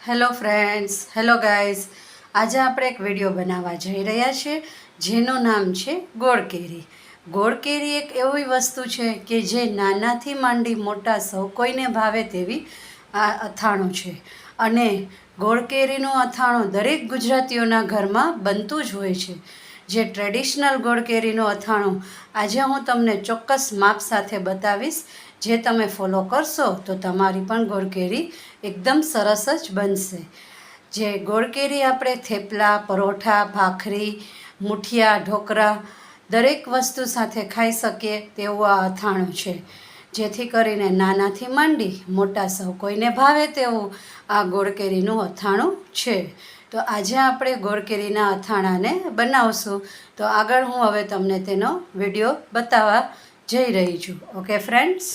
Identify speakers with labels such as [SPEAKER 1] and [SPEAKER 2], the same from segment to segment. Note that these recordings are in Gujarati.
[SPEAKER 1] Hello friends, hello guys. આજે આપણે એક વિડીયો બનાવવા જઈ રહ્યા છીએ જેનું નામ છે ગોળ કેરી. ગોળ કેરી એક એવી વસ્તુ છે કે જે નાનાથી માંડી મોટા સૌ કોઈને ભાવે તેવી આ અથાણું છે. અને ગોળ કેરીનું અથાણું દરેક ગુજરાતીઓના ઘરમાં બનતું જ હોય છે. જે ટ્રેડિશનલ ગોળ કેરીનું અથાણું આજે હું તમને ચોક્કસ માપ સાથે બતાવીશ. જે તમે ફોલો કરશો તો તમારી પણ ગોળ કેરી એકદમ સરસ જ બનશે. જે ગોળ કેરી આપણે થેપલા, પરોઠા, ભાખરી, મુઠિયા, ઢોકળા દરેક વસ્તુ સાથે ખાઈ શકીએ તેવું આ અથાણું છે. જેથી કરીને નાનાથી માંડી મોટા સૌ કોઈને ભાવે તેવું આ ગોળ કેરીનું અથાણું છે. તો આજે આપણે ગોળ કેરીના અથાણાને બનાવશું. તો આગળ હું હવે તમને તેનો વિડીયો બતાવવા જઈ રહી છું. ઓકે ફ્રેન્ડ્સ,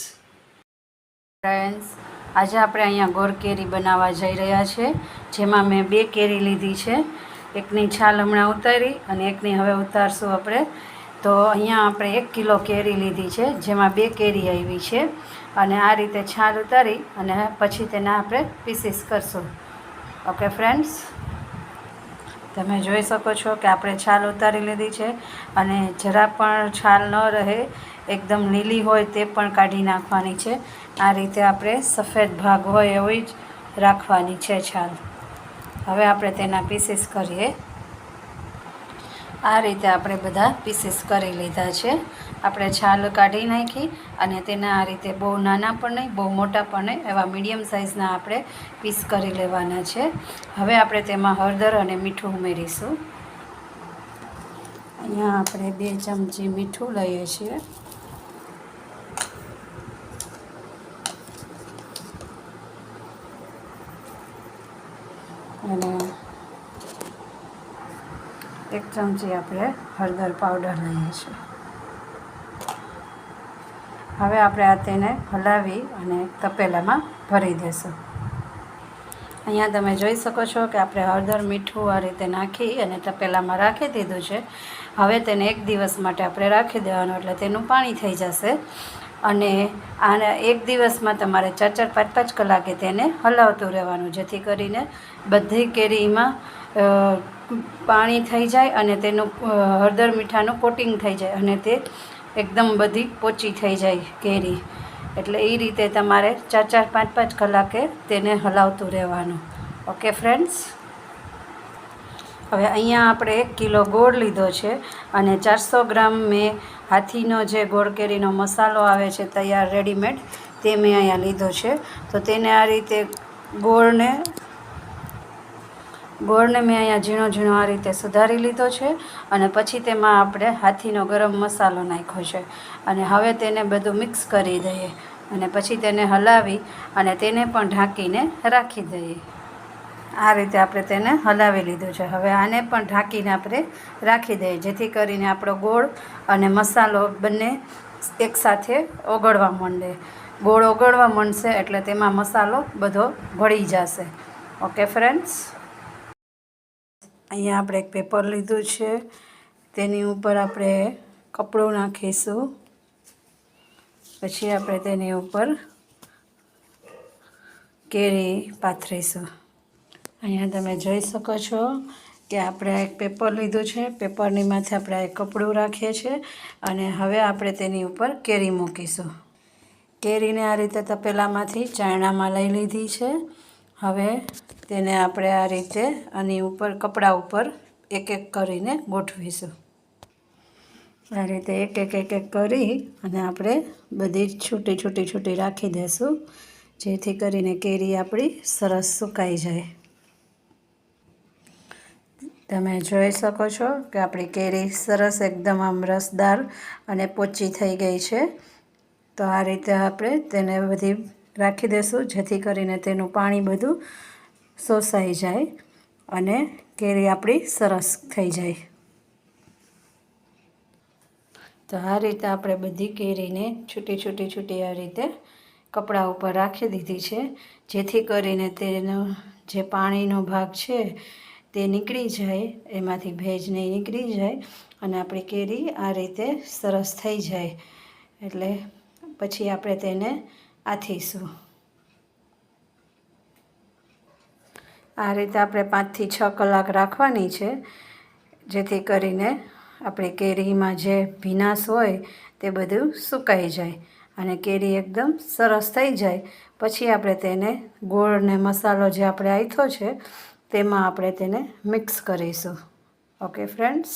[SPEAKER 1] આજે આપણે અહીંયા ગોળ કેરી બનાવવા જઈ રહ્યા છે. જેમાં મેં 2 કેરી લીધી છે. એકની છાલ હમણાં ઉતારી અને એકની હવે ઉતારશું આપણે. તો અહીંયા આપણે 1 કિલો કેરી લીધી છે, જેમાં 2 કેરી આવી છે. અને આ રીતે છાલ ઉતારી અને પછી તેના આપણે પીસીસ કરશું. ઓકે ફ્રેન્ડ્સ, તમે જોઈ શકો છો કે આપણે છાલ ઉતારી લીધી છે. અને જરા પણ છાલ ન રહે, એકદમ લીલી હોય તે પણ કાઢી નાખવાની છે. આ રીતે આપણે સફેદ ભાગ હોય એવી જ રાખવાની છે છાલ. હવે આપણે તેના પીસીસ કરીએ. આ રીતે આપણે બધા પીસીસ કરી લીધા છે. આપણે છાલ કાઢી નાખી અને તેના આ રીતે બહુ નાના પણ નહીં, બહુ મોટા પણ નહીં, એવા મીડિયમ સાઇઝના આપણે પીસ કરી લેવાના છે. હવે આપણે તેમાં હળદર અને મીઠું ઉમેરીશું. અહીંયા આપણે 2 ચમચી મીઠું લઈએ છીએ. અને 1 ચમચી આપણે હળદર પાવડર લઈએ છીએ. હવે આપણે આ તેને હલાવી અને તપેલામાં ભરી દઈશું. અહીંયા તમે જોઈ શકો છો કે આપણે હળદર, મીઠું આ રીતે નાખી અને તપેલામાં રાખી દીધું છે. હવે તેને 1 દિવસ માટે આપણે રાખી દેવાનું, એટલે તેનું પાણી થઈ જશે. અને આને 1 દિવસમાં તમારે 4-4, 5-5 કલાકે તેને હલાવતું રહેવાનું, જેથી કરીને બધી કેરીમાં પાણી થઈ જાય અને તેનું હળદર મીઠાનું કોટિંગ થઈ જાય અને તે એકદમ બધી પોચી થઈ જાય કેરી. એટલે એ રીતે તમારે 4-4, 5-5 કલાકે તેને હલાવતું રહેવાનું. ઓકે ફ્રેન્ડ્સ, હવે અહીંયા આપણે 1 કિલો ગોળ લીધો છે અને 400 ગ્રામ મેં હાથીનો જે ગોળ કેરીનો મસાલો આવે છે તૈયાર રેડીમેડ, તે મેં અહીંયા લીધો છે. તો તેને આ રીતે ગોળને મેં અહીંયા ઝીણો ઝીણો આ રીતે સુધારી લીધો છે. અને પછી તેમાં આપણે હાથીનો ગરમ મસાલો નાખ્યો છે. અને હવે તેને બધું મિક્સ કરી દઈએ અને પછી તેને હલાવી અને તેને પણ ઢાંકીને રાખી દઈએ. આ રીતે આપણે તેને હલાવી લીધું છે. હવે આને પણ ઢાંકીને આપણે રાખી દઈએ, જેથી કરીને આપણો ગોળ અને મસાલો બંને એકસાથે ઓગળવા માંડે. ગોળ ઓગળવા માંડશે એટલે તેમાં મસાલો બધો ભળી જશે. ઓકે ફ્રેન્ડ્સ, અહીંયા આપણે એક પેપર લીધું છે. તેની ઉપર આપણે કપડું નાખીશું. પછી આપણે તેની ઉપર કેરી પાથરીશું. અહીંયા તમે જોઈ શકો છો કે આપણે એક પેપર લીધું છે. પેપરની માથે આપણે એક કપડું રાખીએ છીએ અને હવે આપણે તેની ઉપર કેરી મૂકીશું. કેરીને આ રીતે તપેલામાંથી ચાયણામાં લઈ લીધી છે. હવે તેને આપણે આ રીતે આની ઉપર કપડા ઉપર એક એક કરીને ગોઠવીશું. આ રીતે એક એક કરી અને આપણે બધી છૂટી છૂટી છૂટી રાખી દઈશું, જેથી કરીને કેરી આપણી સરસ સુકાઈ જાય. તમે જોઈ શકો છો કે આપણી કેરી સરસ એકદમ આમ રસદાર અને પોચી થઈ ગઈ છે. તો આ રીતે આપણે તેને બધી રાખી દઈશું, જેથી કરીને તેનું પાણી બધું શોષાઈ જાય અને કેરી આપણી સરસ થઈ જાય. તો આ રીતે આપણે બધી કેરીને છૂટી છૂટી છૂટી આ રીતે કપડા ઉપર રાખી દીધી છે, જેથી કરીને તેનો જે પાણીનો ભાગ છે તે નીકળી જાય, એમાંથી ભેજ નહીં નીકળી જાય અને આપણી કેરી આ રીતે સરસ થઈ જાય. એટલે પછી આપણે તેને આથીશું. આ રીતે આપણે 5 થી 6 કલાક રાખવાની છે, જેથી કરીને આપણી કેરીમાં જે ભીનાશ હોય તે બધું સુકાઈ જાય અને કેરી એકદમ સરસ થઈ જાય. પછી આપણે તેને ગોળ ને મસાલો જે આપણે આથો છે તેમાં આપણે તેને મિક્સ કરીશું. ઓકે ફ્રેન્ડ્સ,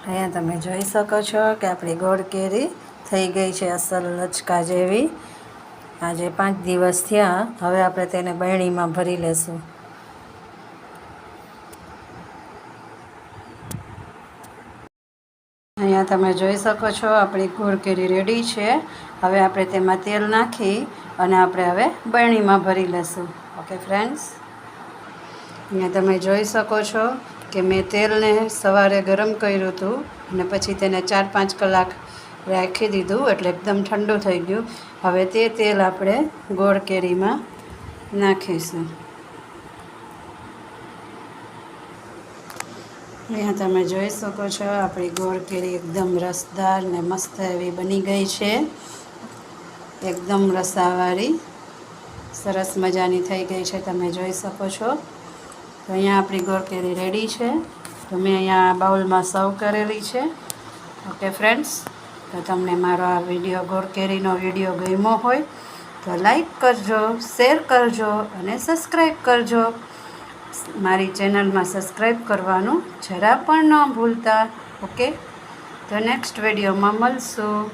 [SPEAKER 1] અહીંયા તમે જોઈ શકો છો કે આપણી ગોળ કેરી થઈ ગઈ છે અસલ લચકા જેવી. આજે 5 દિવસ થયા. હવે આપણે તેને બરણીમાં ભરી લેશું. અહીંયા તમે જોઈ શકો છો આપણી ગોળ કેરી રેડી છે. હવે આપણે તેમાં તેલ નાખી અને આપણે હવે બરણીમાં ભરી લેશું. ઓકે ફ્રેન્ડ્સ, અહીંયા તમે જોઈ શકો છો કે મેં તેલને સવારે ગરમ કર્યું હતું અને પછી તેને 4-5 કલાક રાખી દીધું, એટલે એકદમ ઠંડુ થઈ ગયું. હવે તે તેલ આપણે ગોળ કેરીમાં નાખીશું. અહીંયા તમે જોઈ શકો છો આપણી ગોળ કેરી એકદમ રસદાર ને મસ્ત એવી બની ગઈ છે. એકદમ રસાવાળી સરસ મજાની થઈ ગઈ છે, તમે જોઈ શકો છો. તો અહીંયા આપણી ગોળ કેરી રેડી છે. તો મેં અહીંયા બાઉલમાં સર્વ કરેલી છે. ઓકે ફ્રેન્ડ્સ, તો તમને મારો આ વિડીયો ગોળ કેરીનો વિડીયો ગમ્યો હોય તો લાઈક કરજો, શેર કરજો અને સબસ્ક્રાઈબ કરજો. મારી ચેનલમાં સબસ્ક્રાઈબ કરવાનું જરા પણ ન ભૂલતા. ઓકે, તો નેક્સ્ટ વિડીયોમાં મળશું.